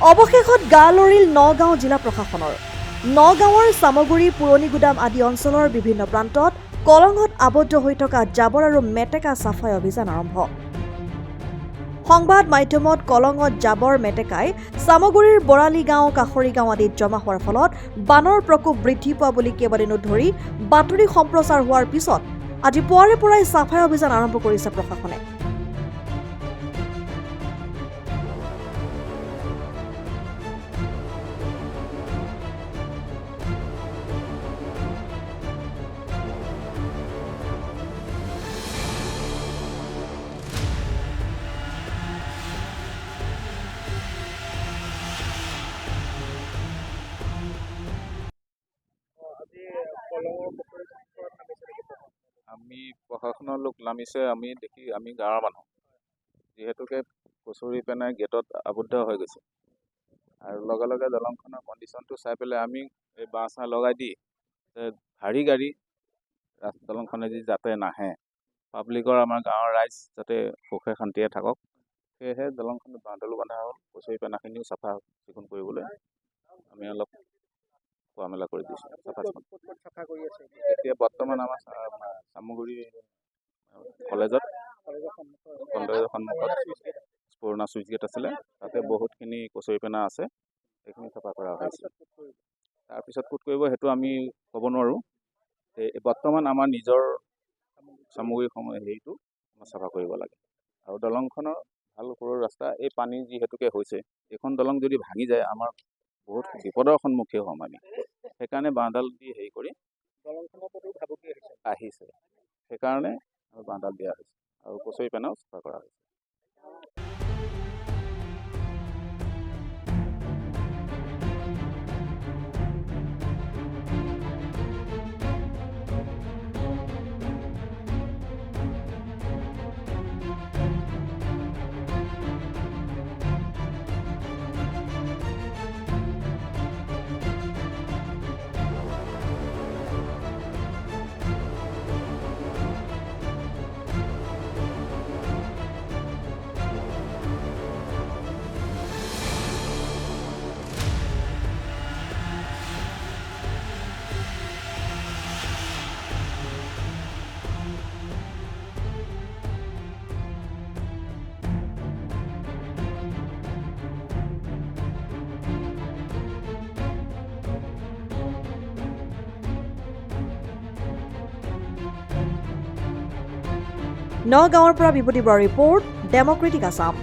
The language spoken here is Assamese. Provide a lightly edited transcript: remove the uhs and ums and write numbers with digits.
অৱশেষত গা লৰিল নগাঁও জিলা প্ৰশাসনৰ। নগাঁৱৰ চামগুৰি পুৰণি গুদাম আদি অঞ্চলৰ বিভিন্ন প্ৰান্তত কলঙত আবদ্ধ হৈ থকা জাবৰ আৰু মেটেকা চাফাই অভিযান আৰম্ভ। সংবাদ মাধ্যমত কলঙত জাবৰ মেটেকাই চামগুৰিৰ বৰালি গাঁও, কাষৰী গাঁও আদিত জমা হোৱাৰ ফলত বানৰ প্ৰকোপ বৃদ্ধি পোৱা বুলি কেইবাদিনো ধৰি বাতৰি সম্প্ৰচাৰ হোৱাৰ পিছত আজি পুৱাৰে পৰাই চাফাই অভিযান আৰম্ভ কৰিছে প্ৰশাসনে। আমি প্ৰশাসনৰ লোক নামিছে, আমি গাঁৱৰ মানুহ যিহেতুকে কচুৰি পেনাই গেটত আবদ্ধ হৈ গৈছে আৰু লগে লগে দলংখনৰ কণ্ডিশ্যনটো চাই পেলাই আমি এই বাঁহ চাহ লগাই দি ভাৰী গাড়ী দলংখনেদি যাতে নাহে, পাব্লিকৰ আমাৰ গাঁৱৰ ৰাইজ যাতে সুখে শান্তিয়ে থাকক, সেয়েহে দলংখনত বাঁহডালো বন্ধা হ'ল। কচুৰি পেনাখিনিও চাফা চিকুণ কৰিবলৈ আমি অলপ খোৱা মেলা কৰি দিছোঁ। এতিয়া বৰ্তমান আমাৰ চামগুৰি কলেজৰ সন্মুখত পুৰণা চুইচ গেট আছিলে, তাতে বহুতখিনি কচুৰি পেনা আছে, সেইখিনি চাফা কৰা হৈছে। তাৰপিছত ক'ত কৰিব সেইটো আমি ক'ব নোৱাৰোঁ। বৰ্তমান আমাৰ নিজৰ চামগুৰি হেৰিটো আমাৰ চাফা কৰিব লাগে। আৰু দলংখনৰ ভাল সৰু ৰাস্তা, এই পানী যিহেতুকে হৈছে, এইখন দলং যদি ভাঙি যায় আমাৰ বহুত বিপদৰ সন্মুখীন হ'ম আমি। সেইকাৰণে বাঁহডাল দি হেৰি কৰি দলংখনৰ প্ৰতি ভাবুকি আহিছে, সেইকাৰণে বাঁহডাল দিয়া হৈছে আৰু কচুৰি পেনাও চাফা কৰা হৈছে। নগাঁৱৰ পৰা বিভূতি বৰাৰ ৰিপৰ্ট, ডেমক্ৰেটিক আছাম।